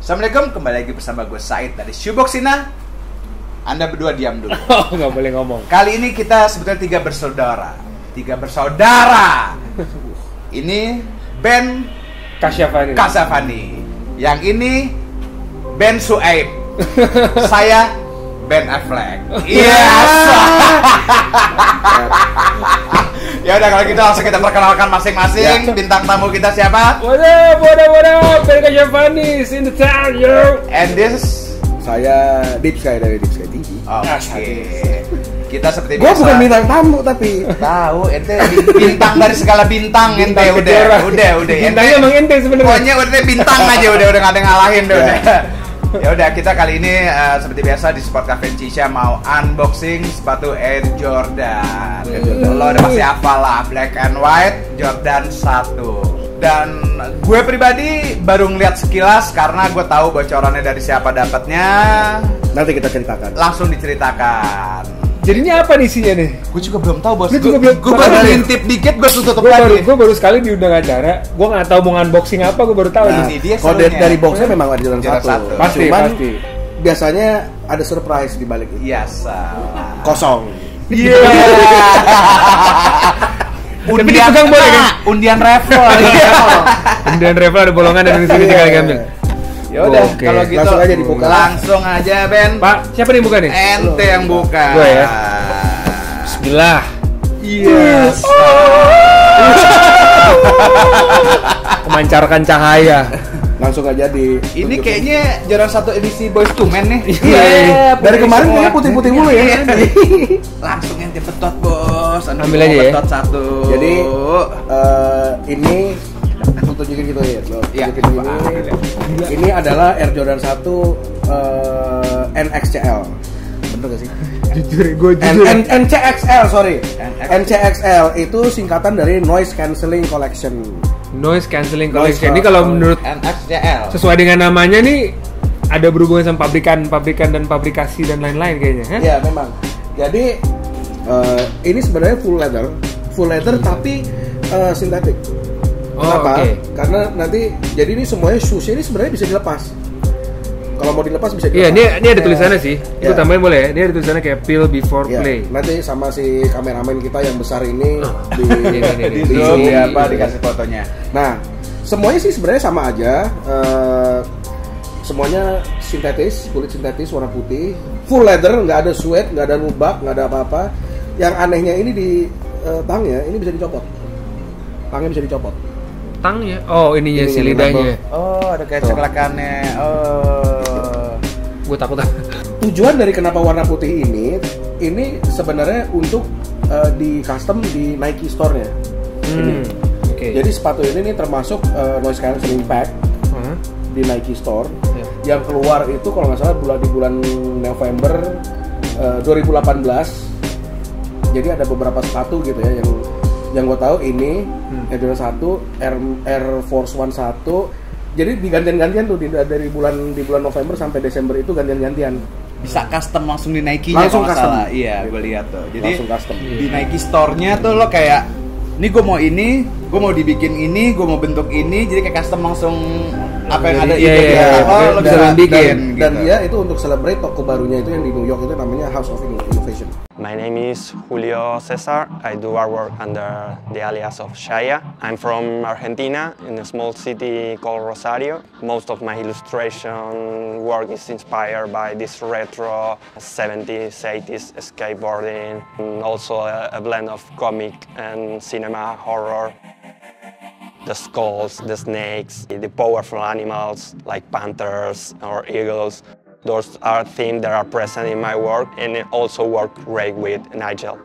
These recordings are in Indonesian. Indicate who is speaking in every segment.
Speaker 1: Assalamualaikum, kembali lagi bersama gue Said dari Shoeboxina. Anda berdua diam dulu.
Speaker 2: Oh, nggak boleh ngomong.
Speaker 1: Kali ini kita sebetulnya tiga bersaudara. Ini Ben Kasyafani. Yang ini Ben Suaib. Saya Ben Affleck. Yes. Ya udah, kalau gitu langsung kita perkenalkan masing-masing. Bintang tamu kita siapa?
Speaker 2: Waduh, Ben Kasyafani in the town, yo.
Speaker 1: And this
Speaker 3: saya Deep Sky dari Deep Sky Tinggi.
Speaker 1: Oke. Kita seperti
Speaker 3: Gua
Speaker 1: biasa.
Speaker 3: bukan bintang tamu tapi
Speaker 1: Tahu ente bintang dari segala bintang ente udah.
Speaker 2: Bintangnya emang ente sebenarnya.
Speaker 1: Pokoknya udah bintang aja udah nggak ada yang ngalahin deh udah. Ya udah, kita kali ini seperti biasa di Sport Cafe Cisha mau unboxing sepatu Air Jordan. Lo udah pasti hafal lah, black and white Jordan 1. Dan gue pribadi baru ngeliat sekilas karena gue tahu bocorannya dari siapa dapatnya.
Speaker 3: nanti kita ceritakan.
Speaker 1: Langsung diceritakan.
Speaker 2: Jadinya apa nih isinya nih?
Speaker 1: Gue juga belum tahu bos.
Speaker 2: Gue juga belum-
Speaker 1: Gue baru ngintip dikit, gue tutup lagi.
Speaker 2: Gue baru sekali diundang acara. Gue nggak tahu mau unboxing apa. Gue baru tahu
Speaker 3: Nah,
Speaker 1: ini dia
Speaker 3: kode
Speaker 1: serunya.
Speaker 3: dari boxnya memang ada Jordan
Speaker 1: Jordan
Speaker 3: 1.
Speaker 1: satu.
Speaker 2: Pasti.
Speaker 3: Biasanya ada surprise di balik itu.
Speaker 1: Iya, salah.
Speaker 3: Kosong.
Speaker 1: Iya.
Speaker 2: Tapi dipegang boleh kan?
Speaker 1: Undian travel.
Speaker 2: Kemudian Reva ada bolongan dan di sini tinggal diambil.
Speaker 1: Ya udah,
Speaker 2: Oke.
Speaker 1: kalau gitu
Speaker 3: Langsung aja dibuka.
Speaker 1: Langsung aja Ben.
Speaker 2: Pak, siapa nih yang buka nih?
Speaker 1: Ente yang buka.
Speaker 2: Gue ya. Bismillah.
Speaker 1: Yes.
Speaker 2: Memancarkan cahaya.
Speaker 3: Langsung aja di.
Speaker 1: Ini kayaknya Jordan 1 edisi Boyz II Men nih.
Speaker 3: Iya. Dari kemarin
Speaker 1: semua.
Speaker 3: kayaknya putih-putih mulu ya.
Speaker 1: Langsung ente betot bos.
Speaker 2: Ambil aja ya.
Speaker 1: Betot satu.
Speaker 3: Jadi ini untuk tunjukin gitu ya. Lo
Speaker 1: Iya.
Speaker 3: tunjukin ini. Ini adalah Air Jordan 1 NXCL. Bener gak sih?
Speaker 2: Jujur, gue jujur.
Speaker 3: NCXL, sorry. NCXL itu singkatan dari Noise Cancelling Collection.
Speaker 2: Noise Cancelling
Speaker 3: Noise
Speaker 2: Collection. Ini kalau menurut
Speaker 1: NXCL.
Speaker 2: sesuai dengan namanya nih ada berhubungan sama pabrikan dan pabrikasi dan lain-lain kayaknya.
Speaker 3: Ya memang. Jadi ini sebenarnya full leather tapi sintetik.
Speaker 2: Oh,
Speaker 3: Kenapa?
Speaker 2: oke.
Speaker 3: Karena nanti jadi ini semuanya shoes ini sebenarnya bisa dilepas. Kalau mau dilepas bisa
Speaker 2: Iya,
Speaker 3: dilepas.
Speaker 2: ini ada tulisannya sih. Itu
Speaker 3: Ya.
Speaker 2: tambahin boleh ya. Ini ada tulisannya kayak peel before
Speaker 3: Ya,
Speaker 2: play.
Speaker 3: nanti sama si kameramen kita yang besar ini
Speaker 2: Ini.
Speaker 1: Di zoom ya apa dikasih fotonya.
Speaker 3: Nah, semuanya sih sebenarnya sama aja. Semuanya sintetis, kulit sintetis warna putih, full leather, nggak ada sweat, nggak ada lubak, nggak ada apa-apa. Yang anehnya ini di tangnya ini bisa dicopot. Tangnya bisa dicopot.
Speaker 2: Tangnya. Oh, ininya
Speaker 3: Ini
Speaker 2: si
Speaker 3: yang
Speaker 2: lidahnya.
Speaker 1: Oh, ada kayak
Speaker 3: Tuh.
Speaker 1: cekelakannya. Oh.
Speaker 2: Gue takut.
Speaker 3: Tujuan dari kenapa warna putih ini sebenarnya untuk di custom di Nike store-nya. Ini.
Speaker 2: Oke.
Speaker 3: Jadi sepatu ini nih termasuk noise cancelling pack
Speaker 2: Hah?
Speaker 3: di Nike store.
Speaker 2: Ya.
Speaker 3: Yang keluar itu kalau nggak salah di bulan November 2018. Jadi ada beberapa sepatu gitu ya yang gue tahu ini Air Jordan 1, Air Force One 1. Jadi digantian-gantian tuh dari bulan November sampai Desember itu gantian-gantian.
Speaker 1: Bisa custom langsung di Nike-nya
Speaker 3: Langsung
Speaker 1: kalau nggak
Speaker 3: custom.
Speaker 1: salah. Iya, gue lihat tuh. Jadi
Speaker 3: Langsung custom.
Speaker 1: di Nike store-nya tuh lo kayak ini gue mau dibikin ini, gue mau bentuk ini, jadi kayak custom langsung apa yang ada
Speaker 2: Iya,
Speaker 1: itu
Speaker 2: iya,
Speaker 1: apa
Speaker 2: iya.
Speaker 1: lo
Speaker 2: Bisa
Speaker 1: bisa
Speaker 2: bikin,
Speaker 1: bikin
Speaker 3: Dan
Speaker 1: gitu.
Speaker 3: dia itu untuk celebrate toko barunya itu yang di New York itu namanya House of Innovation.
Speaker 4: My name is Julio Cesar. I do artwork under the alias of Shaya. I'm from Argentina, in a small city called Rosario. Most of my illustration work is inspired by this retro 70s, 80s skateboarding, and also a blend of comic and cinema horror. The skulls, the snakes, the powerful animals like panthers or eagles. Those are themes that are present in my work, and it also work great with Nigel.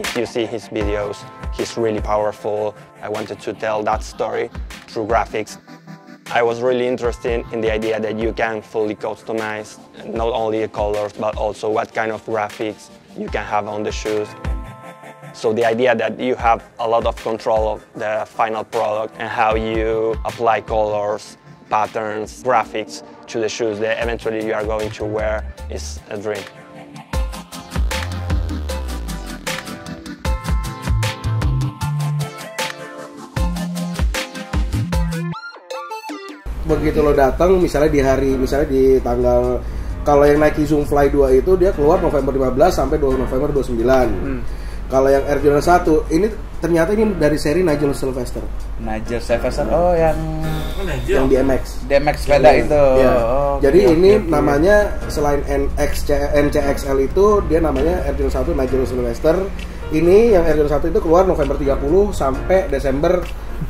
Speaker 4: If you see his videos, he's really powerful. I wanted to tell that story through graphics. I was really interested in the idea that you can fully customize not only the colors, but also what kind of graphics you can have on the shoes. So the idea that you have a lot of control of the final product and how you apply colors, patterns, graphics to the shoes that eventually you are going to wear is a dream.
Speaker 3: begitu lo datang misalnya di tanggal, kalau yang Nike Zoom Fly 2 itu dia keluar November 15 sampai 2 November 29. Kalau yang Air Jordan 1 ini ternyata ini dari seri Nigel Sylvester.
Speaker 1: Nigel Sylvester, oh yang
Speaker 3: DMX
Speaker 1: sepeda itu.
Speaker 3: Ya.
Speaker 1: Oh,
Speaker 3: jadi
Speaker 1: oke,
Speaker 3: ini
Speaker 1: oke.
Speaker 3: namanya selain NCXL itu dia namanya Air Jordan 1 Nigel Sylvester. Ini yang Air Jordan 1 itu keluar November 30 sampai Desember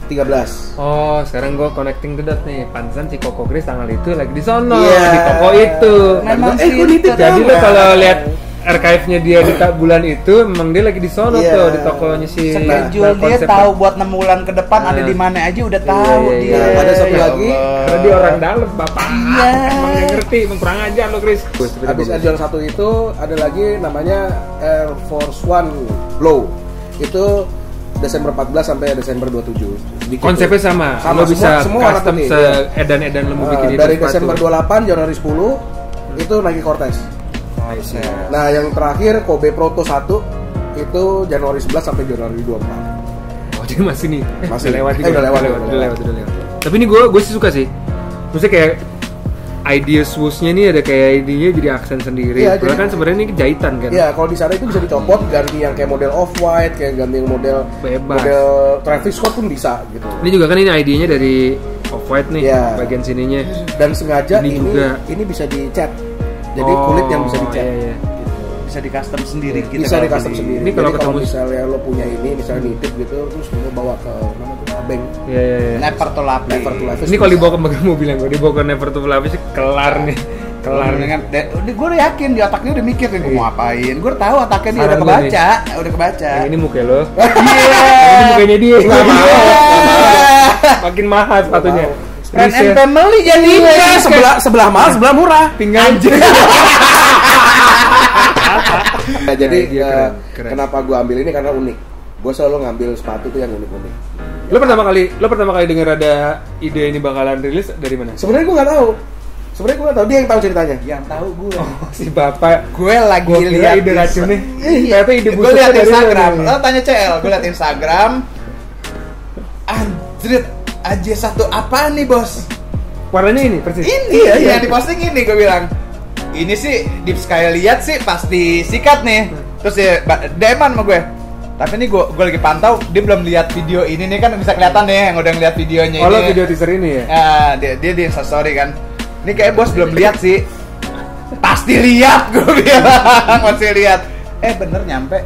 Speaker 3: 13.
Speaker 2: Oh, sekarang gue connecting the dot nih. Pantesan si Koko Chris tanggal itu lagi di sono,
Speaker 3: Iya.
Speaker 2: di toko itu.
Speaker 1: Memang
Speaker 3: Gua
Speaker 1: sih
Speaker 3: nitip
Speaker 2: Jadi
Speaker 3: dong.
Speaker 2: lo kalau lihat archive-nya dia di bulan itu, memang dia lagi di sono
Speaker 3: Iya.
Speaker 2: tuh di tokonya si.
Speaker 1: Schedule dia
Speaker 2: konsep-
Speaker 1: tahu buat 6 bulan ke depan ada di mana aja udah tahu
Speaker 2: Iya,
Speaker 1: dia.
Speaker 3: iya. Ada satu
Speaker 1: Ya
Speaker 3: lagi,
Speaker 1: Allah.
Speaker 2: Karena dia orang dalam, bapak.
Speaker 1: Iya.
Speaker 2: Emang dia ngerti, emang kurang ajar lo Chris.
Speaker 3: Habis Air Jordan 1 itu ada lagi namanya Air Force One Low. Itu Desember 14 sampai Desember 27. Sedikit
Speaker 2: Konsepnya
Speaker 3: tuh.
Speaker 2: sama.
Speaker 3: Sama,
Speaker 2: Lo bisa
Speaker 3: semua warna
Speaker 2: custom
Speaker 3: putih,
Speaker 2: se-edan-edan lo mau bikin itu
Speaker 3: dari
Speaker 2: sepatu.
Speaker 3: Desember 28 Januari 10 itu Nike Cortez. Nah, yang terakhir Kobe Proto 1 itu Januari 11 sampai Januari 24.
Speaker 2: Oh, jadi masih nih.
Speaker 3: Masih.
Speaker 2: Udah lewat juga.
Speaker 3: Udah lewat.
Speaker 2: Udah lewat. Tapi ini gue sih suka sih. Maksudnya kayak idea swoosh-nya nih ada kayak idenya jadi aksen sendiri.
Speaker 3: Iya,
Speaker 2: Padahal
Speaker 3: jadi-
Speaker 2: kan sebenarnya ini jahitan kan.
Speaker 3: Iya, kalau di sana itu bisa dicopot, ganti yang kayak model Off-White, kayak ganti yang model
Speaker 2: Bebas.
Speaker 3: model Travis Scott pun bisa gitu.
Speaker 2: Ini juga kan ini idenya dari Off-White nih,
Speaker 3: Iya.
Speaker 2: bagian sininya.
Speaker 3: Dan sengaja
Speaker 2: Ini
Speaker 3: ini
Speaker 2: juga.
Speaker 3: bisa dicat. Jadi
Speaker 2: Oh,
Speaker 3: kulit yang bisa dicat.
Speaker 2: iya.
Speaker 1: Bisa di custom sendiri gitu.
Speaker 3: Bisa
Speaker 1: kalau
Speaker 3: di custom
Speaker 1: beli.
Speaker 3: sendiri.
Speaker 2: Ini kalau
Speaker 3: Jadi
Speaker 2: ketemu-
Speaker 3: misalnya lo punya ini, misalnya nitip gitu, terus lo bawa ke mana tuh? Abeng.
Speaker 2: Iya.
Speaker 1: Never to lapis.
Speaker 3: Never to lapis.
Speaker 2: Ini kalau dibawa ke mobil yang gue dibawa ke Never to Lapis sih kelar nih. Kelar nih.
Speaker 1: dengan gue udah yakin di otaknya udah mikir nih gue mau
Speaker 2: Iya.
Speaker 1: apain. Gue tahu otaknya dia
Speaker 2: Saran
Speaker 1: udah
Speaker 2: gua nih.
Speaker 1: kebaca, udah kebaca.
Speaker 2: Yang ini muka lo.
Speaker 1: Iya.
Speaker 2: Ini mukanya dia.
Speaker 3: Nggak mau.
Speaker 2: Makin mahal sepatunya.
Speaker 1: Friend
Speaker 2: Chris
Speaker 1: and
Speaker 2: ya.
Speaker 1: family jadi.
Speaker 3: sebelah mahal, sebelah murah.
Speaker 2: Tinggal
Speaker 3: Nah, jadi
Speaker 2: Nah, dia keren.
Speaker 3: kenapa gue ambil ini karena unik. Gue selalu ngambil sepatu tuh yang unik-unik.
Speaker 2: Lo pertama kali dengar ada ide ini bakalan rilis dari mana?
Speaker 3: Sebenarnya gue nggak tahu. Dia yang tahu ceritanya.
Speaker 1: Yang tahu gue.
Speaker 2: Si bapak
Speaker 1: Gue lagi
Speaker 2: gua kira
Speaker 1: lihat
Speaker 2: ide racunnya. Ternyata ide
Speaker 1: Gue
Speaker 2: busuknya
Speaker 1: lihat
Speaker 2: dari
Speaker 1: Instagram.
Speaker 2: lo nih.
Speaker 1: Lo tanya CL, gue lihat Instagram. Anjrit, AJ1 apaan nih bos?
Speaker 2: Warnanya ini persis.
Speaker 1: Ini
Speaker 3: Iya.
Speaker 1: yang diposting ini gue bilang. Ini sih Deep Sky lihat sih pasti sikat nih. Terus ya DM-an sama gue. Tapi ini gue lagi pantau, dia belum lihat video ini nih kan bisa kelihatan nih yang udah ngeliat videonya
Speaker 2: Oh,
Speaker 1: ini.
Speaker 2: lo video teaser ini ya?
Speaker 1: Nah, dia di Instastory kan. Ini kayak bos belum lihat sih. Pasti lihat gue bilang, masih lihat. Bener nyampe.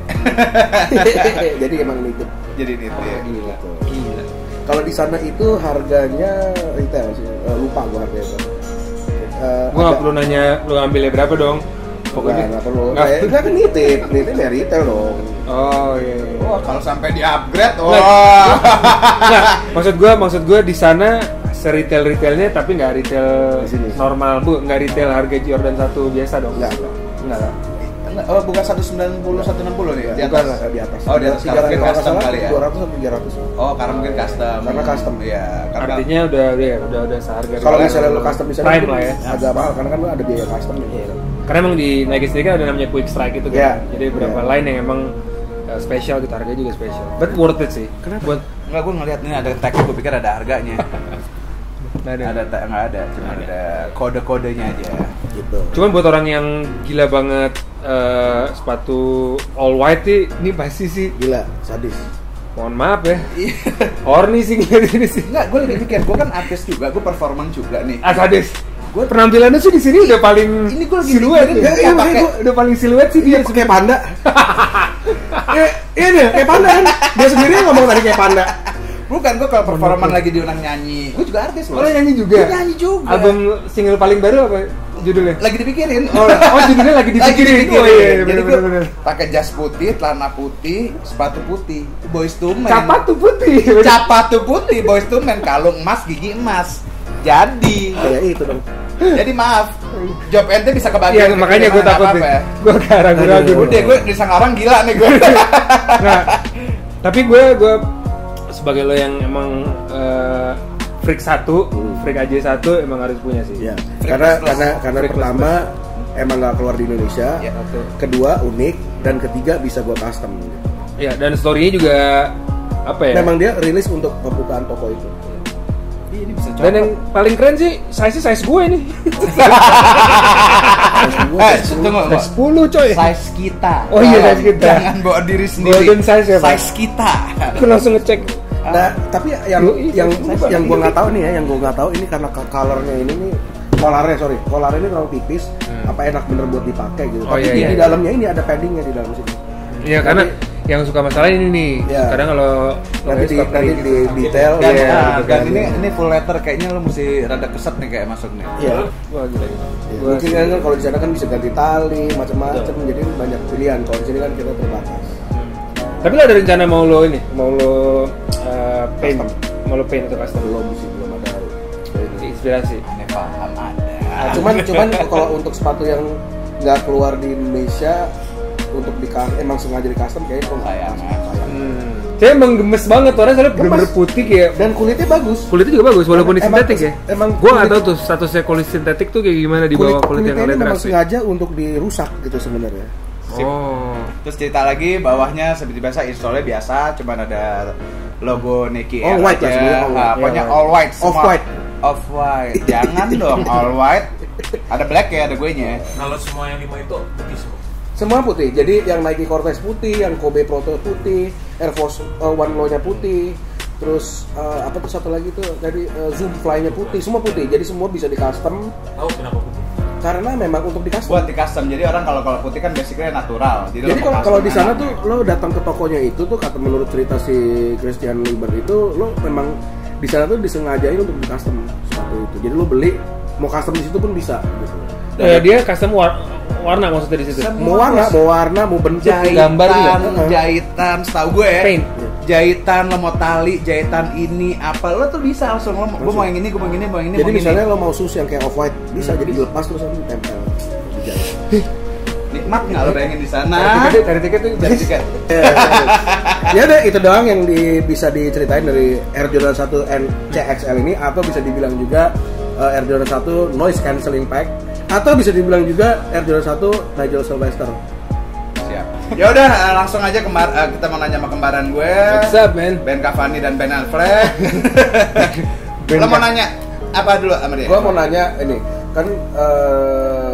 Speaker 3: Jadi emang nitip.
Speaker 1: Jadi ini
Speaker 3: Gila.
Speaker 2: Gila.
Speaker 3: Kalau di sana itu harganya retail sih. Lupa gue harganya berapa.
Speaker 2: Gua nggak perlu nanya lo ambilnya berapa dong.
Speaker 3: Pokoknya nggak perlu.
Speaker 2: Nggak.
Speaker 3: Itu kan nitip ya retail dong.
Speaker 2: Oh iya.
Speaker 1: Wah, kalau sampai di upgrade,
Speaker 2: Nggak.
Speaker 1: wah.
Speaker 2: Nggak, maksud gua di sana seretail-retailnya tapi nggak retail
Speaker 3: Di sini.
Speaker 2: normal bu, nggak retail harga Jordan 1 biasa dong.
Speaker 3: Enggak.
Speaker 2: Enggak.
Speaker 1: Oh, bukan 190, 160 nih. Di
Speaker 3: Bukan
Speaker 1: atas.
Speaker 3: lah di atas.
Speaker 1: Oh, di atas. Karena mungkin custom kali ya.
Speaker 3: 200 sampai 300.
Speaker 1: Oh, karena mungkin custom.
Speaker 3: Karena custom.
Speaker 1: Iya, karena
Speaker 2: Artinya udah seharga.
Speaker 3: Kalau misalnya lo custom di sana
Speaker 2: prime
Speaker 3: mungkin
Speaker 2: lah ya.
Speaker 3: agak mahal karena kan lo ada biaya custom gitu.
Speaker 2: Karena emang di Nike sendiri kan ada namanya quick strike itu kan.
Speaker 3: Iya.
Speaker 2: Jadi beberapa
Speaker 3: Iya.
Speaker 2: line yang emang spesial gitu, harganya juga spesial. But worth it sih.
Speaker 3: Kenapa?
Speaker 2: Buat
Speaker 1: enggak, gue ngeliat ini ada tag, gue pikir ada harganya.
Speaker 2: nggak ada.
Speaker 1: Ada tag, nggak ada, cuma ada kode-kodenya aja.
Speaker 3: Gitu.
Speaker 2: Cuman buat orang yang gila banget sepatu all white sih, ini pasti sih.
Speaker 3: Gila, sadis.
Speaker 2: Mohon maaf ya. Orni sih ngeliat ini sih.
Speaker 1: Enggak, gue lagi mikir, gue kan artis juga, gue performan juga nih.
Speaker 2: Sadis.
Speaker 1: Gua-
Speaker 2: Penampilannya sih di sini udah paling
Speaker 1: Ini gua lagi
Speaker 2: siluet.
Speaker 1: mikirin,
Speaker 2: Ya,
Speaker 1: dia
Speaker 2: iya,
Speaker 1: pakai-
Speaker 2: makanya gua udah paling siluet sih dia.
Speaker 3: Dia kayak panda. Iya deh, kayak panda kan. Dia sendiri yang ngomong tadi kayak panda.
Speaker 1: Bukan, gue kalau performan lagi diundang nyanyi, gue juga artis loh.
Speaker 2: Oh, nyanyi juga.
Speaker 1: Gue nyanyi juga.
Speaker 2: Album single paling baru apa judulnya?
Speaker 1: Lagi dipikirin.
Speaker 2: Oh, judulnya lagi dipikirin. Oh iya,
Speaker 1: Jadi gue
Speaker 2: benar.
Speaker 1: pakai jas putih, celana putih, sepatu putih, Boyz II Men.
Speaker 2: Capa tuh putih.
Speaker 1: Capatu putih, Boyz II Men, kalung emas, gigi emas. Jadi
Speaker 3: Itu dong.
Speaker 1: maaf, job ente bisa
Speaker 2: Iya,
Speaker 1: kebagian.
Speaker 2: makanya gue takut
Speaker 1: apa
Speaker 2: deh.
Speaker 1: ya.
Speaker 2: Gue kayak ragu-ragu.
Speaker 3: Aduh.
Speaker 1: Udah, gue disangka orang gila nih gue.
Speaker 2: Nah, tapi gue sebagai lo yang emang freak satu, freak AJ1 emang harus punya sih.
Speaker 3: Iya. Karena
Speaker 2: Freak
Speaker 3: pertama emang nggak keluar di Indonesia.
Speaker 1: Iya.
Speaker 2: Satu.
Speaker 3: Kedua unik dan ketiga bisa gue custom.
Speaker 2: Iya, dan story-nya juga apa ya?
Speaker 3: Memang dia rilis untuk pembukaan toko itu.
Speaker 1: Ini bisa
Speaker 2: Dan yang paling keren sih size gue nih.
Speaker 1: Tunggu,
Speaker 2: Size 10 coy.
Speaker 1: size kita.
Speaker 2: Oh iya, size kita.
Speaker 1: Jangan bawa diri sendiri.
Speaker 2: Golden size ya, Pak?
Speaker 1: Size kita.
Speaker 2: Aku langsung ngecek.
Speaker 3: Nah, tapi yang
Speaker 2: Yoi,
Speaker 3: yang gue nggak tahu nih ya, yang gue nggak tahu ini karena colornya ini nih, kolarnya ini terlalu tipis, apa enak bener buat dipakai gitu.
Speaker 2: Oh,
Speaker 3: Tapi
Speaker 2: iya,
Speaker 3: di
Speaker 2: iya.
Speaker 3: dalamnya ini ada paddingnya di dalam sini.
Speaker 2: Iya, karena yang suka masalah ini nih.
Speaker 3: Iya.
Speaker 2: Kadang kalau
Speaker 3: Nanti di detail.
Speaker 1: Dan,
Speaker 2: Iya,
Speaker 1: dan
Speaker 2: gitu.
Speaker 1: ini full letter kayaknya lo mesti rada keset nih kayak masuk nih.
Speaker 3: Iya.
Speaker 2: Wah, gila.
Speaker 3: Iya. Mungkin kan kalau di sana kan bisa ganti tali, macam-macam, jadi banyak pilihan. Kalau di sini kan kita terbatas.
Speaker 2: Tapi lo ada rencana mau lo paint,
Speaker 3: Custom.
Speaker 2: mau lo paint atau custom?
Speaker 3: Belum ada.
Speaker 2: Inspirasi.
Speaker 1: Aneh paham ada.
Speaker 3: Nah, cuman kalau untuk sepatu yang nggak keluar di Indonesia untuk emang sengaja di custom kayaknya kok nggak
Speaker 1: Sayang,
Speaker 3: sayang.
Speaker 2: Saya emang gemes banget orangnya, soalnya bener-bener
Speaker 3: Gemes.
Speaker 2: putih kayak.
Speaker 3: Dan kulitnya bagus.
Speaker 2: Kulitnya juga bagus walaupun di
Speaker 3: Emang-
Speaker 2: sintetik ya.
Speaker 3: emang
Speaker 2: Gua nggak
Speaker 3: kulit-
Speaker 2: tahu tuh statusnya kulit sintetik tuh kayak gimana di bawah kulit yang
Speaker 3: kulitnya ini
Speaker 2: kalian
Speaker 3: memang
Speaker 2: rasain.
Speaker 3: sengaja untuk dirusak gitu sebenarnya.
Speaker 2: Oh.
Speaker 1: Terus cerita lagi bawahnya seperti biasa installnya biasa, cuman ada logo Nike
Speaker 3: All
Speaker 1: Air
Speaker 3: white lah
Speaker 1: aja.
Speaker 3: sebenarnya, all white.
Speaker 1: Pokoknya
Speaker 2: Iya,
Speaker 1: all white semua.
Speaker 3: Off-white.
Speaker 1: Off white. Jangan dong all white. Ada black ya, ada gue nya.
Speaker 5: Kalau semua yang 5 itu putih semua.
Speaker 3: Semua putih. Jadi yang Nike Cortez putih, yang Kobe Proto putih, Air Force One Low-nya putih. Terus apa tuh satu lagi tuh tadi Zoom Fly-nya putih, semua putih. Jadi semua bisa di custom
Speaker 5: Tahu kenapa putih?
Speaker 3: karena memang untuk di custom.
Speaker 1: Buat di custom. Jadi orang kalau putih kan basically natural.
Speaker 3: Jadi
Speaker 1: lo mau
Speaker 3: kalau
Speaker 1: custom
Speaker 3: di sana
Speaker 1: enak.
Speaker 3: tuh lo datang ke tokonya itu tuh kata menurut cerita si Christian Lieber itu lo memang di sana tuh disengajain untuk di custom sepatu itu. Jadi lo beli mau custom di situ pun bisa gitu.
Speaker 2: Dia custom warna maksudnya di situ.
Speaker 3: Mau warna, mau bentuk,
Speaker 2: Gambar juga?
Speaker 1: jahitan, setahu gue ya.
Speaker 2: Paint.
Speaker 1: Jahitan, lo mau tali, jahitan ini apa, lo tuh bisa langsung lo, gue mau yang ini, gue mau yang ini, mau yang ini.
Speaker 3: Jadi
Speaker 1: mau yang
Speaker 3: misalnya
Speaker 1: ini.
Speaker 3: lo mau shoes yang kayak off white bisa jadi dilepas terus nanti ditempel dijahit.
Speaker 1: Nikmat nggak lo bayangin di sana?
Speaker 2: Cari tiket tuh.
Speaker 1: Cari tiket.
Speaker 3: Ya udah itu doang yang bisa diceritain dari Air Jordan 1 NCXL ini, atau bisa dibilang juga Air Jordan 1 noise cancelling pack, atau bisa dibilang juga Air Jordan 1 Nigel Sylvester.
Speaker 1: Siap. Ya udah langsung aja kita mau nanya sama kembaran gue.
Speaker 2: What's up, man?
Speaker 1: Ben Cavani dan Ben Alfred. Lo mau nanya apa dulu sama dia?
Speaker 3: Gua mau nanya ini kan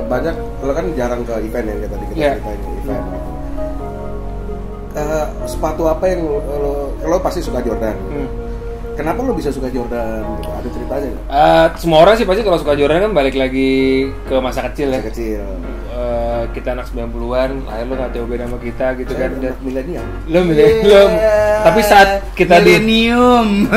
Speaker 3: banyak lo kan jarang ke event yang kita
Speaker 2: Iya.
Speaker 3: ceritain event. Sepatu apa yang lo pasti suka Jordan? Kenapa lo bisa suka Jordan? Gitu? Ada ceritanya nggak?
Speaker 2: Semua orang sih pasti kalau suka Jordan kan balik lagi ke masa kecil ya.
Speaker 3: Masa kecil.
Speaker 2: Kita anak 90-an, lahir lo nggak jauh beda sama kita gitu kan. Dan
Speaker 3: Milenial.
Speaker 2: lo milenium. Tapi saat kita di
Speaker 1: milenium.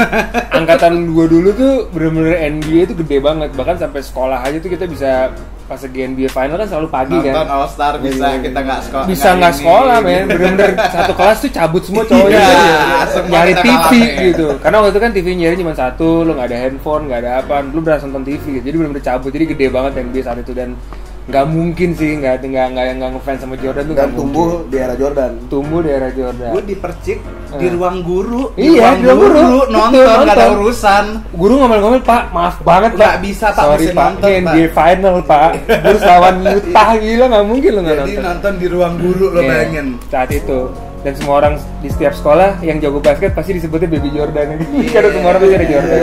Speaker 2: angkatan gua dulu tuh bener-bener NBA itu gede banget. Bahkan sampai sekolah aja tuh kita bisa pas lagi NBA final kan selalu pagi
Speaker 1: Nonton
Speaker 2: kan.
Speaker 1: All Star bisa, kita nggak sekolah.
Speaker 2: Bisa nggak sekolah men, bener-bener satu kelas tuh cabut semua cowoknya.
Speaker 1: Iya, semua
Speaker 2: Nyari
Speaker 1: kita
Speaker 2: TV
Speaker 1: ngalamin.
Speaker 2: gitu. Karena waktu itu kan TV nyari cuma satu, lo nggak ada handphone, nggak ada apa, lo berasa nonton TV gitu. Jadi bener-bener cabut, jadi gede banget NBA saat itu. Dan nggak mungkin sih nggak ngefans sama Jordan tuh
Speaker 3: Dan
Speaker 2: nggak
Speaker 3: tumbuh
Speaker 2: mungkin.
Speaker 3: di era Jordan.
Speaker 2: Tumbuh di era Jordan.
Speaker 1: Gue dipercik di ruang guru.
Speaker 2: Iya, di ruang guru. Betul,
Speaker 1: nonton nggak ada
Speaker 2: nonton.
Speaker 1: urusan.
Speaker 2: Guru ngomel-ngomel, Pak, maaf banget Pak.
Speaker 1: Nggak bisa, Pak,
Speaker 2: Sorry
Speaker 1: mesti
Speaker 2: Pak,
Speaker 1: nonton,
Speaker 2: ini
Speaker 1: Pak.
Speaker 2: NBA final Pak. Terus lawan Utah, gila nggak mungkin lo nggak
Speaker 1: Jadi
Speaker 2: nonton.
Speaker 1: nonton di ruang guru lo
Speaker 2: Iya,
Speaker 1: bayangin.
Speaker 2: saat itu. Dan semua orang di setiap sekolah yang jago basket pasti disebutnya Baby Jordan. Karena semua orang pasti ada Jordan.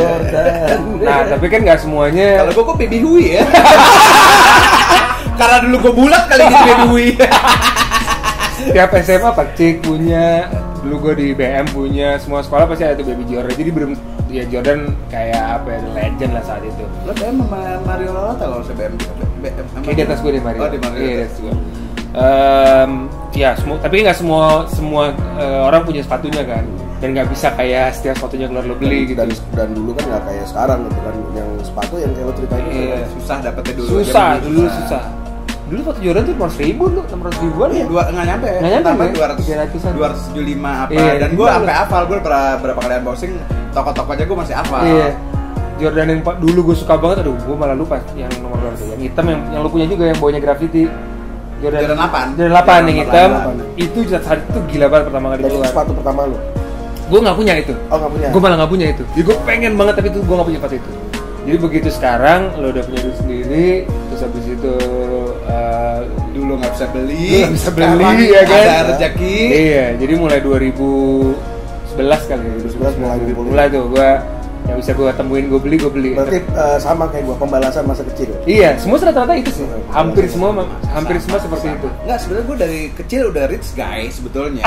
Speaker 2: Nah, tapi kan nggak semuanya.
Speaker 1: Kalau gue kok Baby Hui ya. Karena dulu gue bulat kali gitu Baby Hui.
Speaker 2: Tiap SMA Cik punya, dulu gue di BM punya, semua sekolah pasti ada tuh Baby Jordan. Jadi belum ya Jordan kayak apa ya, legend lah saat itu.
Speaker 1: Lo BM sama Mario Lolota kalau saya BM juga.
Speaker 2: Kayak di atas gue di Mario.
Speaker 1: Oh, di Mario.
Speaker 2: Iya, di atas gue. Ya, tapi nggak semua orang punya sepatunya kan, dan nggak bisa kayak setiap sepatunya keluar lo beli gitu.
Speaker 3: Dan dulu kan nggak kayak sekarang gitu kan, yang sepatu yang kayak lo ceritain itu
Speaker 2: Iya.
Speaker 1: Susah dapetnya dulu.
Speaker 2: Susah,
Speaker 1: Zaman
Speaker 2: dulu susah. Dulu sepatu Jordan tuh 500.000 lu, 600.000-an ya.
Speaker 1: Dua nggak nyampe.
Speaker 2: Nggak nyampe,
Speaker 1: Tambah
Speaker 2: men.
Speaker 1: 200,
Speaker 2: 300-an.
Speaker 1: 275 apa.
Speaker 2: Iya,
Speaker 1: Dan gue
Speaker 2: gila
Speaker 1: sampai
Speaker 2: lu.
Speaker 1: hafal. Gue pernah berapa kali unboxing toko-toko aja gue masih hafal.
Speaker 2: Iya. Jordan yang dulu gue suka banget, aduh gue malah lupa yang nomor berapa tuh. Yang hitam yang lu punya juga yang bawahnya graffiti.
Speaker 1: Jordan 8.
Speaker 2: Jordan 8 yang hitam.
Speaker 3: 8.
Speaker 2: Itu saat itu gila banget pertama kali
Speaker 3: Dan itu
Speaker 2: keluar.
Speaker 3: sepatu pertama lo.
Speaker 2: Gue nggak punya itu.
Speaker 3: Oh nggak punya.
Speaker 2: Gue malah nggak punya itu. Jadi gue pengen banget tapi gue nggak punya sepatu itu. Jadi begitu sekarang lo udah punya duit sendiri, terus habis itu
Speaker 1: Dulu nggak bisa beli.
Speaker 2: nggak bisa beli
Speaker 1: Sekarang
Speaker 2: ya kan?
Speaker 1: Ada rezeki.
Speaker 2: Iya, jadi mulai 2011 kali ya.
Speaker 3: 2011 mulai ngumpulin.
Speaker 2: Mulai tuh gue yang bisa gue temuin gue beli.
Speaker 3: Berarti sama kayak gua, pembalasan masa kecil.
Speaker 2: Iya, semua rata-rata itu sih. Hampir semua seperti itu.
Speaker 1: Enggak, sebenarnya gue dari kecil udah rich guy sebetulnya.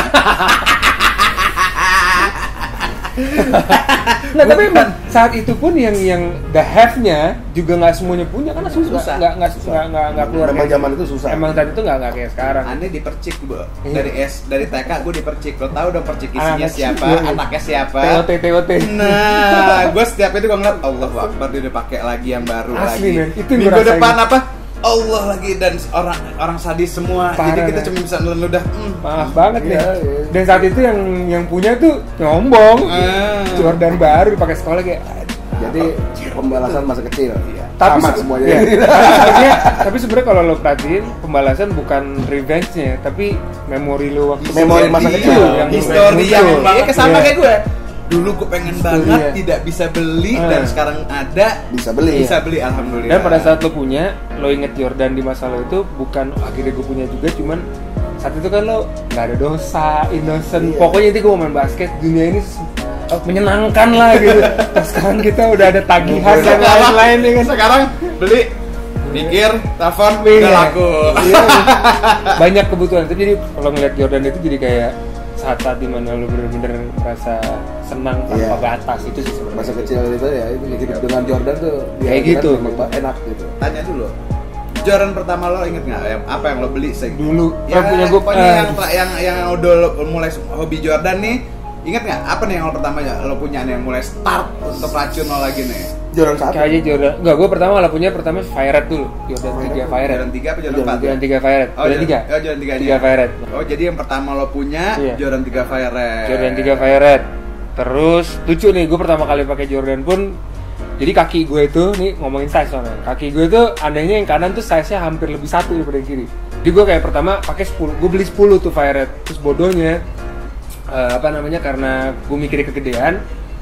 Speaker 2: Nah, tapi emang saat itu pun yang the have-nya juga nggak semuanya punya karena susah. Nggak keluar.
Speaker 3: Memang zaman itu susah.
Speaker 2: Emang saat itu nggak kayak sekarang.
Speaker 1: Aneh dipercik, Bu.
Speaker 2: Iya.
Speaker 1: Dari TK gue dipercik. Lo tahu dong percik isinya
Speaker 2: Anak
Speaker 1: siapa,
Speaker 2: kecil.
Speaker 1: anaknya siapa.
Speaker 2: TOT.
Speaker 1: Nah, gue setiap itu gue ngeliat Allahu Akbar, dia udah pakai lagi yang baru
Speaker 2: Asli,
Speaker 1: lagi.
Speaker 2: men. Itu yang
Speaker 1: Minggu
Speaker 2: gua
Speaker 1: depan
Speaker 2: rasain.
Speaker 1: apa? Allah lagi, dan orang sadis semua.
Speaker 2: Parah,
Speaker 1: Jadi kita
Speaker 2: men.
Speaker 1: cuma bisa nelen ludah.
Speaker 2: Maaf banget
Speaker 3: Iya,
Speaker 2: ya.
Speaker 3: iya.
Speaker 2: Dan saat itu yang punya tuh nyombong. Jordan baru dipakai sekolah kayak.
Speaker 3: Jadi pembalasan masa kecil.
Speaker 2: Tapi
Speaker 3: Sama semuanya.
Speaker 2: Iya. Tapi sebenarnya kalau lo perhatiin pembalasan bukan revenge-nya, tapi memori lo waktu
Speaker 3: Memori masa kecil.
Speaker 2: yang
Speaker 1: Histori yang
Speaker 2: muncul.
Speaker 1: iya sama
Speaker 2: Iya.
Speaker 1: kayak gue. Dulu gue pengen
Speaker 2: Histori,
Speaker 1: banget
Speaker 2: ya.
Speaker 1: tidak bisa beli, dan sekarang ada
Speaker 3: Bisa beli.
Speaker 1: Bisa beli, alhamdulillah.
Speaker 2: Dan pada saat lo punya, lo inget Jordan di masa lo itu bukan akhirnya gue punya juga, cuman saat itu kan lo nggak ada dosa, innocent.
Speaker 3: Iya.
Speaker 2: Pokoknya itu gue mau main basket, dunia ini menyenangkan lah gitu. Terus sekarang kita udah ada tagihan dan lain-lain ya kan.
Speaker 1: Sekarang beli, mikir, telepon,
Speaker 2: Iya.
Speaker 1: udah laku.
Speaker 2: Iya. Banyak kebutuhan itu, jadi kalau ngeliat Jordan itu jadi kayak saat-saat dimana lo bener-bener merasa senang tanpa
Speaker 3: Iya.
Speaker 2: batas itu sih sebenarnya.
Speaker 3: Masa kecil itu ya, itu hidup dengan Jordan tuh
Speaker 2: Kayak
Speaker 3: dia
Speaker 2: gitu.
Speaker 3: memang enak gitu.
Speaker 1: Tanya dulu, Jordan pertama lo inget nggak? Apa yang lo beli
Speaker 2: Dulu,
Speaker 1: Ya,
Speaker 2: punya gue
Speaker 1: pokoknya yang udah lo mulai hobi Jordan nih, inget nggak? Apa nih yang lo pertama lo punya nih, yang mulai start untuk racun lo lagi nih?
Speaker 3: Jordan 1.
Speaker 2: kayaknya Jordan. Enggak, gue pertama lah punya Fire Red dulu. Jordan 3 Fire Red.
Speaker 1: Jordan 3 apa Jordan 4?
Speaker 2: Jordan 3 Fire Red.
Speaker 1: Oh,
Speaker 2: Jordan 3.
Speaker 1: Oh, Jordan 3
Speaker 2: 3 Fire Red.
Speaker 1: Oh, jadi yang pertama lo punya
Speaker 2: Iya.
Speaker 1: Jordan 3 Fire Red.
Speaker 2: Jordan 3 Fire Red. Terus lucu nih, gue pertama kali pakai Jordan pun, jadi kaki gue itu nih ngomongin size soalnya. Kaki gue itu anehnya yang kanan tuh size-nya hampir lebih satu daripada yang kiri. Jadi gue kayak pertama pakai 10. Gue beli 10 tuh Fire Red. Terus bodohnya karena gue mikirnya kegedean,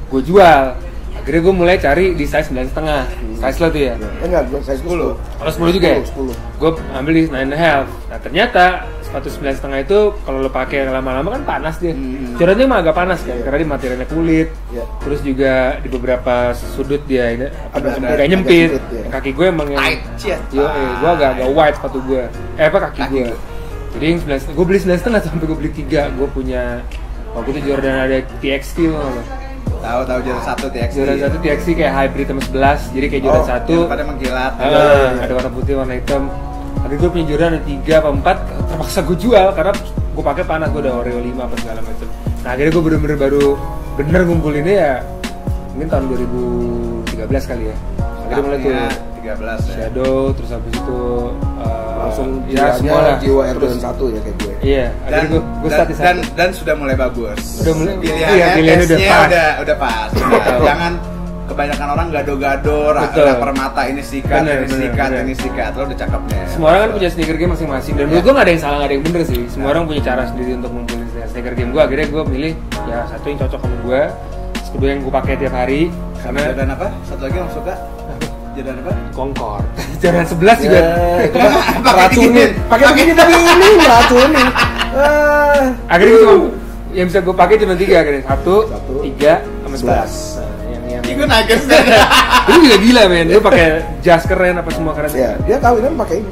Speaker 2: gue jual. Akhirnya gue mulai cari di size 9,5. Size lo tuh ya?
Speaker 3: Enggak, saya 10.
Speaker 2: Kalau 10 juga ya?
Speaker 3: 10.
Speaker 2: Gue ambil di 9,5. Nah ternyata sepatu 9,5 itu kalau lo pakai lama-lama kan panas dia. Jordannya emang agak panas kan, karena di materialnya kulit.
Speaker 3: Iya.
Speaker 2: Terus juga di beberapa sudut dia ini
Speaker 3: Ada
Speaker 2: kayak nyempit.
Speaker 3: agak sempit, ya.
Speaker 2: Kaki gue emang yang
Speaker 1: Tight, shit.
Speaker 2: gue agak wide sepatu gue. Kaki
Speaker 1: Kaki
Speaker 2: gue.
Speaker 1: gue.
Speaker 2: Jadi yang 9,5, gue beli 9,5 sampai gue beli 3. Gue punya waktu itu Jordan ada TXT loh.
Speaker 1: Tahu Jordan 1 TXT.
Speaker 2: Jordan 1 TXT kayak hybrid sama 11. Jadi kayak Jordan 1
Speaker 1: yang pada mengkilat.
Speaker 2: ada warna putih, warna hitam. Tapi gue punya Jordan ada 3 apa 4, terpaksa gue jual karena gue pakai panas, gue udah Oreo 5 apa segala macam. Nah akhirnya gue bener-bener baru ngumpulinnya ya mungkin tahun 2013 kali ya. Akhirnya mulai tuh
Speaker 1: 13 ya.
Speaker 2: Shadow, terus habis itu
Speaker 3: Langsung
Speaker 2: ya semua lah.
Speaker 3: jiwa Air
Speaker 2: Terus
Speaker 3: Jordan 1 ya kayak gue.
Speaker 2: iya,
Speaker 1: Dan,
Speaker 2: akhirnya gue start di
Speaker 1: dan,
Speaker 2: satu.
Speaker 1: dan sudah mulai bagus.
Speaker 2: Udah mulai-
Speaker 1: Pilihannya,
Speaker 2: iya, pilihannya udah
Speaker 1: taste-nya
Speaker 2: pas.
Speaker 1: udah pas. Jangan kebanyakan orang gado-gado,
Speaker 2: Betul.
Speaker 1: ada permata ini sikat,
Speaker 2: Bener,
Speaker 1: ini
Speaker 2: bener,
Speaker 1: sikat,
Speaker 2: bener.
Speaker 1: ini sikat, lo udah cakep nih.
Speaker 2: Semua orang kan punya sneaker game masing-masing dan menurut gue gak ada yang salah, gak ada yang bener sih. Semua orang punya cara sendiri untuk ngumpulin sneaker game gue. Akhirnya gue milih ya satu yang cocok sama gue, terus kedua yang gue pakai tiap hari karena
Speaker 1: Jordan apa? Satu lagi yang suka? Jordan apa?
Speaker 2: Concord. Jordan 11 juga.
Speaker 3: Itu kan racunin. Pakai begini tapi ini racunin.
Speaker 2: Akhirnya gue cuma yang bisa gue pakai cuma 3 akhirnya. 1, 3, sama 11.
Speaker 3: 11.
Speaker 2: Nah, yang
Speaker 1: Gue nuggets.
Speaker 2: itu juga gila men. Lu pakai jas keren apa semua keren.
Speaker 3: Ya, dia kawinan pakai ini.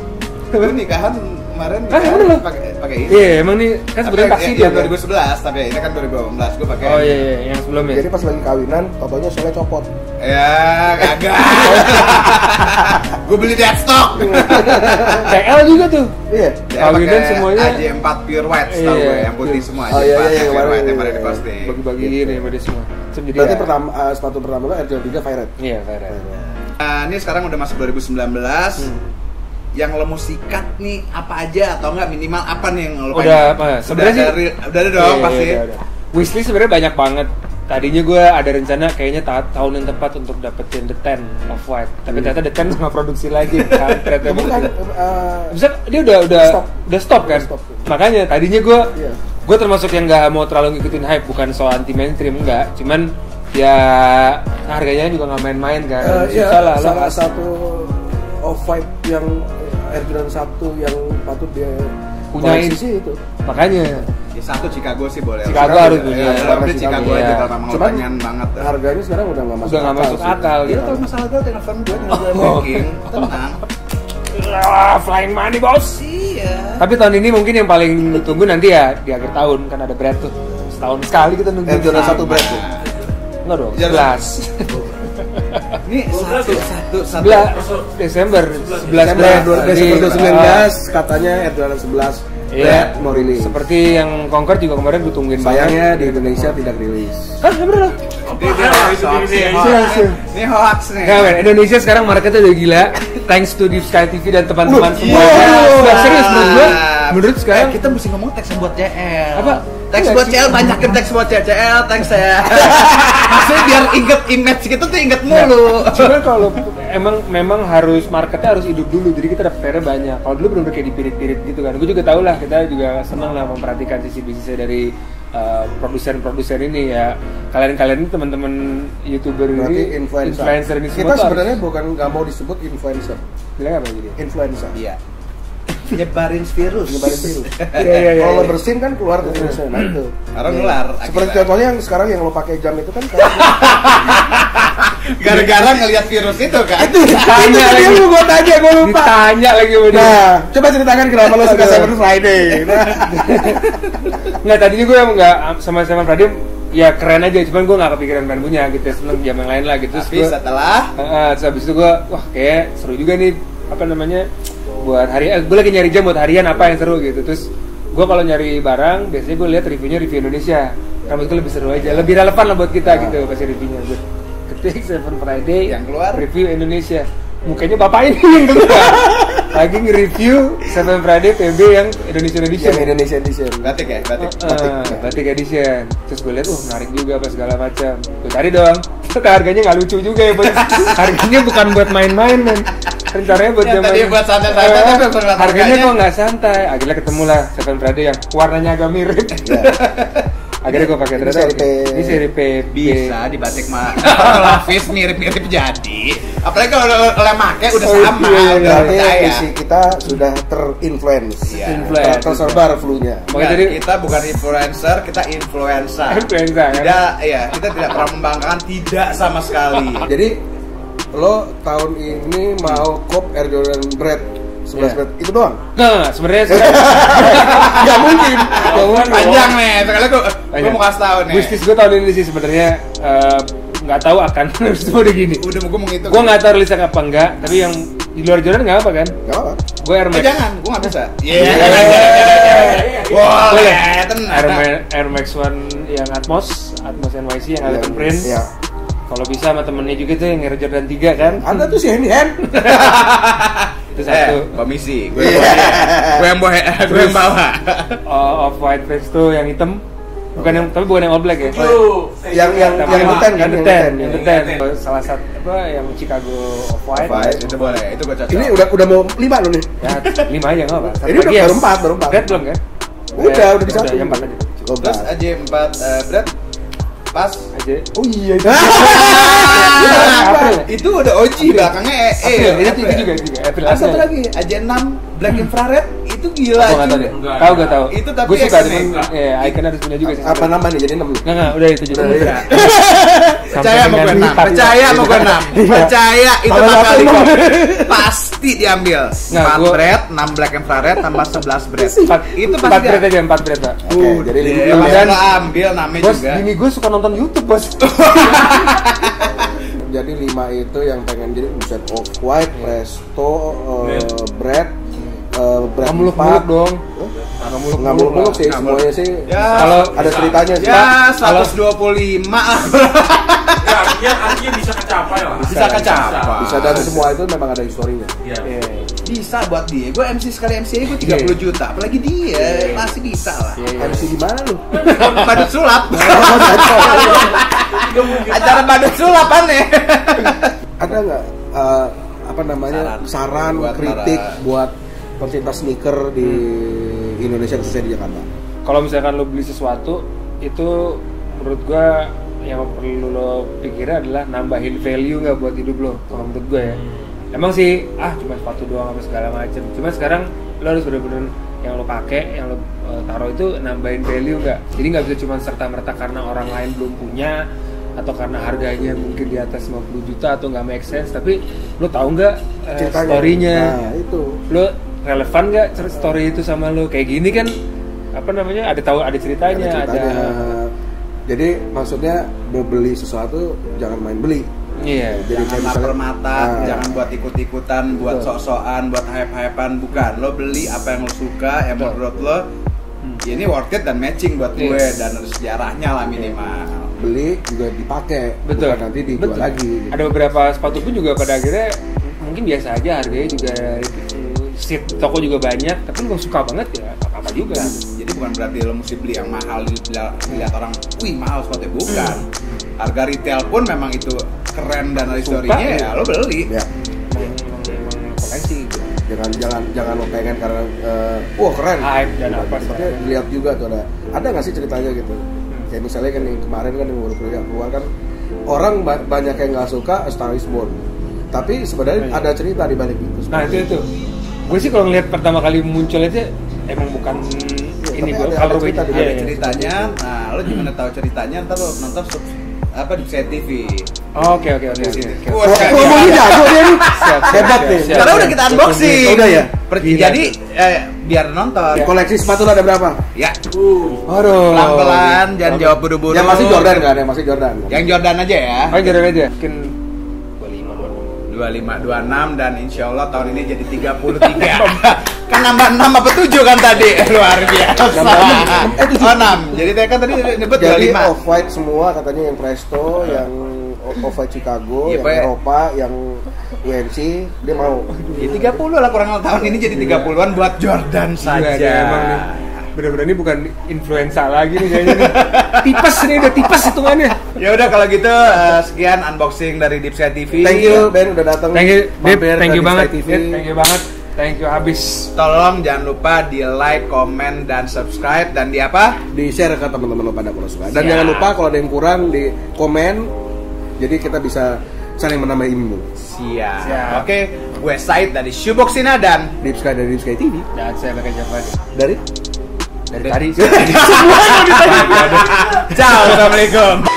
Speaker 1: Gue nikahan kemarin
Speaker 2: Ah, emang lu?
Speaker 1: pakai ini.
Speaker 2: Iya, emang nih kan sebenarnya taksi dia.
Speaker 1: dia 2011, tapi ini kan 2018 gue pakai.
Speaker 2: Oh iya, yang sebelumnya.
Speaker 3: Jadi pas lagi kawinan, fotonya soalnya copot.
Speaker 1: Ya, kagak. Gue beli deadstock.
Speaker 2: TL juga tuh.
Speaker 3: Iya.
Speaker 1: Dia
Speaker 2: Kawinan
Speaker 1: pakai
Speaker 2: semuanya.
Speaker 1: AJ4 Pure White, tahu
Speaker 2: Iya.
Speaker 1: gue yang putih semua.
Speaker 3: Oh, iya,
Speaker 1: AJ4
Speaker 3: iya,
Speaker 1: Pure
Speaker 3: kemarin,
Speaker 1: White yang pada
Speaker 3: iya,
Speaker 1: diposting.
Speaker 2: Bagi-bagiin ya pada semua. Terus jadi
Speaker 3: Berarti
Speaker 2: ya-
Speaker 3: pertama sepatu pertama lo Air Jordan 3 Fire Red.
Speaker 2: Iya, fair.
Speaker 1: Nah, ini sekarang udah masuk 2019. Yang lo mau sikat nih apa aja atau enggak minimal apa nih yang lo
Speaker 2: Udah apa?
Speaker 1: Udah
Speaker 2: Sebenarnya sih
Speaker 1: udah ada dong
Speaker 2: Iya,
Speaker 1: pasti.
Speaker 2: iya, udah. Wishlist sebenarnya banyak banget. Tadinya gue ada rencana kayaknya tahun yang tepat untuk dapetin The 10 of White. Tapi ternyata The 10 nggak produksi lagi. Kampret ya,
Speaker 3: Bukan,
Speaker 2: bisa dia udah stop kan.
Speaker 3: Stop.
Speaker 2: Makanya tadinya gue
Speaker 3: Iya.
Speaker 2: termasuk yang nggak mau terlalu ngikutin hype, bukan soal anti mainstream enggak. Cuman ya harganya juga nggak main-main kan.
Speaker 3: Iya,
Speaker 2: Susah lah. lo.
Speaker 3: salah satu off-white yang Air Jordan 1 yang patut dia
Speaker 2: Punyain.
Speaker 3: koleksi sih itu.
Speaker 2: Makanya
Speaker 1: Ya, satu Chicago sih boleh.
Speaker 2: Chicago
Speaker 1: lah.
Speaker 2: harus punya.
Speaker 1: Ya,
Speaker 3: Warna
Speaker 1: beli Chicago
Speaker 2: Chicago,
Speaker 1: aja
Speaker 2: iya.
Speaker 1: kalau memang lo
Speaker 3: Cuman
Speaker 1: pengen banget.
Speaker 3: harganya sekarang udah nggak masuk
Speaker 2: Udah nggak masuk
Speaker 3: sih.
Speaker 2: akal
Speaker 1: Iya,
Speaker 2: gitu.
Speaker 1: kalau masalah gue telepon gue tinggal banking, tenang.
Speaker 2: Flying money bos.
Speaker 1: Iya.
Speaker 2: Tapi tahun ini mungkin yang paling ditunggu nanti ya di akhir tahun kan ada Brad tuh. Setahun sekali kita nunggu.
Speaker 3: Air Jordan 1 Brad tuh.
Speaker 2: Enggak dong.
Speaker 1: Jordan.
Speaker 2: 11.
Speaker 1: Ini satu.
Speaker 2: 11 Desember 11 Brad.
Speaker 3: Desember 2019 katanya Air Jordan 11
Speaker 2: Iya,
Speaker 3: Brad mau rilis.
Speaker 2: seperti yang Concord juga kemarin gue tungguin
Speaker 3: Sayangnya di Indonesia tidak rilis.
Speaker 2: Hah, bener loh.
Speaker 1: Ini hoax nih.
Speaker 2: Nggak, men, Indonesia sekarang marketnya udah gila. Thanks to Deep Sky TV dan teman-teman
Speaker 3: Iya.
Speaker 2: semuanya. Udah serius menurut gue. Menurut sekarang
Speaker 1: kita mesti ngomong teks buat CL.
Speaker 2: Apa?
Speaker 1: Teks buat CL banyakin teks buat CL, teks ya. Maksudnya biar inget image gitu tuh inget mulu.
Speaker 2: Cuma kalau memang harus marketnya harus hidup dulu, jadi kita dapat PR banyak. Kalau dulu benar-benar kayak dipirit-pirit gitu kan. Gue juga tahu lah, kita juga senang lah memperhatikan sisi bisnisnya dari produsen-produsen ini ya. Kalian ini teman-teman YouTuber
Speaker 3: Berarti
Speaker 2: ini,
Speaker 3: influencer
Speaker 2: ini
Speaker 3: kita
Speaker 2: semua tuh
Speaker 3: sebenarnya bukan nggak mau disebut influencer,
Speaker 2: bilang apa jadi?
Speaker 3: influencer.
Speaker 1: Iya. Nyebarin virus.
Speaker 3: Nyebarin virus.
Speaker 2: Iya.
Speaker 3: Kalau lo bersin kan keluar ke virusnya, nah itu.
Speaker 1: Karena nular.
Speaker 3: Seperti contohnya yang sekarang yang lo pakai jam itu kan
Speaker 1: Gara-gara ngelihat virus itu kan.
Speaker 2: Ditanya lagi,
Speaker 3: gue tanya, gue lupa.
Speaker 2: ditanya lagi sama dia.
Speaker 3: Nah, coba ceritakan kenapa lo suka Seven Friday. Nah,
Speaker 2: Nggak, tadinya gue yang nggak sama Friday ya keren aja, cuman gue nggak kepikiran pengen punya gitu, seneng jam yang lain lah gitu. Terus
Speaker 1: Tapi
Speaker 2: gua-
Speaker 1: setelah
Speaker 2: terus habis itu gue, wah kayak seru juga nih, apa namanya, buat hari, gue lagi nyari jam buat harian apa yang seru gitu. Terus gue kalau nyari barang, biasanya gue lihat review Indonesia, karena menurut gue lebih seru aja, lebih relevan lah buat kita gitu pasti reviewnya. Gue ketik Seven Friday
Speaker 1: Yang keluar?
Speaker 2: review Indonesia, mukanya bapak ini yang keluar lagi nge-review Seven Friday PB yang Indonesia Edition.
Speaker 3: yang Indonesia Edition.
Speaker 1: batik ya, batik.
Speaker 2: Batik edition. Terus gue lihat, menarik juga apa segala macam. Gue cari dong. Ternyata harganya nggak lucu juga ya, Bos. Harganya bukan buat main-main, men. Rencananya buat
Speaker 1: Yang
Speaker 2: zaman.
Speaker 1: tadi buat santai-santai, tapi beneran
Speaker 2: harganya
Speaker 1: harganya.
Speaker 2: kok nggak santai. Akhirnya ketemu lah Seven Friday yang warnanya agak mirip. Akhirnya gue pakai
Speaker 3: Ini
Speaker 2: ternyata
Speaker 3: seri P.
Speaker 2: ini seri P.
Speaker 1: Bisa di batik mah. Lapis mirip-mirip jadi. Apalagi kalau lo make udah
Speaker 2: Oh,
Speaker 1: sama,
Speaker 2: iya, iya,
Speaker 1: udah
Speaker 3: Berarti
Speaker 1: percaya.
Speaker 3: isi kita sudah terinfluence.
Speaker 1: Iya.
Speaker 2: Influence.
Speaker 3: Tersebar flu-nya.
Speaker 2: Makanya
Speaker 1: Nah,
Speaker 2: jadi
Speaker 1: kita bukan influencer, kita influencer.
Speaker 2: influenza kan.
Speaker 1: Tidak, ya kita tidak pernah membanggakan, tidak sama sekali.
Speaker 3: Jadi lo tahun ini mau kop Air Jordan Bread 11
Speaker 2: Iya.
Speaker 3: Bread itu doang?
Speaker 2: Nah, sebenarnya
Speaker 3: Gak mungkin.
Speaker 1: Panjang nih, sekali gue mau kasih tahu nih.
Speaker 2: Wishlist gue tahun ini sih sebenarnya nggak tahu akan semua udah gini.
Speaker 1: Udah gue mau ngitung.
Speaker 2: Gue nggak tahu rilisnya apa enggak, tapi yang di luar Jordan nggak apa kan?
Speaker 3: Gak apa.
Speaker 2: Gue Air Max.
Speaker 1: Jangan, gue nggak bisa.
Speaker 2: Iya.
Speaker 1: Boleh,
Speaker 2: Air Max One yang Atmos NYC yang ada print.
Speaker 3: Iya.
Speaker 2: Kalau bisa sama temennya juga tuh yang Air Jordan 3 kan?
Speaker 3: Ada tuh si Handy Hand.
Speaker 2: Itu satu.
Speaker 1: komisi. Gue yang bawa.
Speaker 2: Off White Face tuh yang hitam. Tapi bukan yang all black ya.
Speaker 3: Yang
Speaker 2: Tapi
Speaker 3: deten kan?
Speaker 2: yang deten. Salah satu apa yang Chicago Off White.
Speaker 1: Itu boleh, itu gue cocok.
Speaker 3: Ini udah mau 5 lo nih.
Speaker 2: Ya 5 aja nggak apa.
Speaker 3: Ini udah baru 4.
Speaker 2: Red belum kan?
Speaker 3: Udah di satu.
Speaker 2: Ya 4 aja.
Speaker 1: Terus aja 4 berat pas.
Speaker 2: Aja.
Speaker 3: Oh iya.
Speaker 1: Itu udah OG belakangnya
Speaker 2: Itu juga. April
Speaker 1: Ada satu
Speaker 2: April.
Speaker 1: lagi, aja 6 Black Infrared itu gila.
Speaker 2: Aku nggak tahu deh.
Speaker 5: Enggak,
Speaker 2: Tahu gak tahu?
Speaker 1: Itu tapi
Speaker 2: gue suka
Speaker 1: X nih.
Speaker 2: cuman icon harus punya juga sih.
Speaker 3: Apa nama nih? Jadi 6 nih.
Speaker 2: Enggak, udah itu juga.
Speaker 3: Udah, iya.
Speaker 1: Percaya sama gue 6. Percaya sama gue 6. Percaya itu
Speaker 3: Tambah
Speaker 1: bakal
Speaker 3: satu,
Speaker 1: di
Speaker 3: enam.
Speaker 1: pasti diambil.
Speaker 2: Nggak,
Speaker 1: 4
Speaker 2: gua-
Speaker 1: bread, 6 Black Infrared tambah 11 bread.
Speaker 2: 4
Speaker 1: Itu
Speaker 2: 4
Speaker 1: pasti
Speaker 2: bread aja, 4 bread, Pak.
Speaker 3: Oke, jadi
Speaker 1: Udah,
Speaker 3: lima.
Speaker 1: pas
Speaker 2: Dan-
Speaker 1: lo ambil namanya
Speaker 2: Bos,
Speaker 1: juga.
Speaker 2: bini gue suka nonton YouTube, Bos.
Speaker 3: Jadi 5 itu yang pengen jadi buset Off White, Presto, Bread, Bread
Speaker 2: Nggak muluk-muluk dong.
Speaker 3: Nggak muluk-muluk sih,
Speaker 1: Nggak
Speaker 3: semuanya sih.
Speaker 1: Ya,
Speaker 2: Kalau
Speaker 3: Ada ceritanya sih.
Speaker 1: ya
Speaker 2: Kalau-
Speaker 1: 125 lah.
Speaker 5: Ya, artinya bisa kecapai lah.
Speaker 1: Bisa kecapai.
Speaker 3: Bisa, dan semua itu memang ada historinya.
Speaker 5: Iya.
Speaker 2: Iya.
Speaker 1: Bisa buat dia. Gue MC sekali MC gue 30 juta. Apalagi dia masih bisa lah.
Speaker 3: MC di mana lu?
Speaker 1: Badut sulap. Acara badut sulap aneh.
Speaker 3: Ada nggak apa namanya saran,
Speaker 1: Buat
Speaker 3: kritik
Speaker 1: para-
Speaker 3: buat pencinta sneaker di Indonesia khususnya di Jakarta?
Speaker 2: Kalau misalkan lo beli sesuatu, itu menurut gua yang perlu lo pikirin adalah nambahin value nggak buat hidup lo. Kalau menurut gua ya, emang sih cuma sepatu doang apa segala macem. Cuma sekarang lo harus bener-bener yang lo pakai, yang lo taruh itu nambahin value nggak? Jadi nggak bisa cuma serta-merta karena orang lain belum punya atau karena harganya mungkin di atas 50 juta atau nggak make sense, tapi lo tahu nggak story-nya?
Speaker 3: Nah, itu.
Speaker 2: Lo relevan nggak story itu sama lo? Kayak gini kan apa namanya? Ada ceritanya, ada.
Speaker 3: Jadi maksudnya beli sesuatu jangan main beli.
Speaker 2: Iya.
Speaker 3: Jadi
Speaker 1: Jangan lapar mata, jangan buat ikut-ikutan, buat sok-sokan, buat hype-hypean, bukan. Lo beli apa yang lo suka, yang menurut lo ini worth it dan matching buat gue dan ada sejarahnya lah minimal.
Speaker 3: Beli juga dipakai,
Speaker 2: Betul.
Speaker 3: bukan nanti dijual lagi. Gitu.
Speaker 2: Ada beberapa sepatu pun juga pada akhirnya mungkin biasa aja, harganya juga seat toko juga banyak, tapi lo suka banget ya apa juga.
Speaker 1: Jadi bukan berarti lo mesti beli yang mahal dilihat orang, wih mahal sepatu, bukan. Harga retail pun memang itu keren dan ada historinya ya lo beli.
Speaker 3: Ya.
Speaker 2: Memang koleksi gitu.
Speaker 3: Jangan lo pengen karena wah keren.
Speaker 2: Hype dan apa
Speaker 3: Maksudnya dilihat juga tuh ada nggak sih ceritanya gitu. Kayak misalnya kan yang kemarin kan yang baru keluar kan orang banyak yang nggak suka A Star Is Born. Tapi sebenarnya ada cerita di balik itu.
Speaker 2: Nah itu. Gue sih kalau ngeliat pertama kali muncul aja emang bukan ini gue
Speaker 3: ada
Speaker 2: kalau
Speaker 3: cerita di balik
Speaker 1: Ceritanya, nah lo gimana tahu ceritanya? Ntar lo nonton di CTV.
Speaker 2: Oke.
Speaker 3: Ngomongin jago dia nih. Hebat nih.
Speaker 2: Siap.
Speaker 1: Karena udah kita unboxing.
Speaker 3: Udah ya?
Speaker 1: Jadi biar nonton.
Speaker 3: Koleksi sepatu lo ada berapa?
Speaker 1: Ya.
Speaker 2: Aduh.
Speaker 1: Pelan-pelan, jangan jawab buru-buru.
Speaker 3: Yang masih Jordan kan? Yang masih Jordan.
Speaker 1: Yang Jordan aja ya.
Speaker 2: Oh Jordan aja. Mungkin
Speaker 1: 25, 26 dan insya Allah tahun ini jadi 33. Kan nambah 6 apa 7 kan tadi? Luar biasa. Oh 6. Jadi kan tadi nyebut 25.
Speaker 3: Jadi off-white semua katanya yang Presto, yang off-white Chicago,
Speaker 1: Iya,
Speaker 3: yang
Speaker 1: Pak.
Speaker 3: Eropa, yang UNC, dia mau.
Speaker 1: Ya 30 lah kurang tahun ini jadi 30-an buat Jordan saja.
Speaker 2: emang nih. Bener-bener ini bukan influenza lagi nih kayaknya nih. Tipes nih, udah tipes hitungannya.
Speaker 1: Ya udah kalau gitu sekian unboxing dari Deep Sky TV.
Speaker 3: Thank you Ben udah datang.
Speaker 2: Thank you, Bib.
Speaker 3: Mampir
Speaker 2: Thank
Speaker 3: ke
Speaker 2: you
Speaker 3: Deep
Speaker 2: banget.
Speaker 3: Sky TV.
Speaker 2: Bib. Thank you banget. Thank you habis.
Speaker 1: Tolong jangan lupa di like, komen, dan subscribe dan di apa?
Speaker 3: Di share ke teman-teman lo pada kalau suka. Dan
Speaker 1: Siap.
Speaker 3: jangan lupa kalau ada yang kurang di komen. Jadi kita bisa saling menambah ilmu.
Speaker 1: Siap. Oke, gue Said dari Shoeboxina dan
Speaker 3: Deep Sky dari Deep Sky TV.
Speaker 2: Dan saya pakai Java
Speaker 3: Dari
Speaker 2: dari tadi.
Speaker 1: Ciao, assalamualaikum.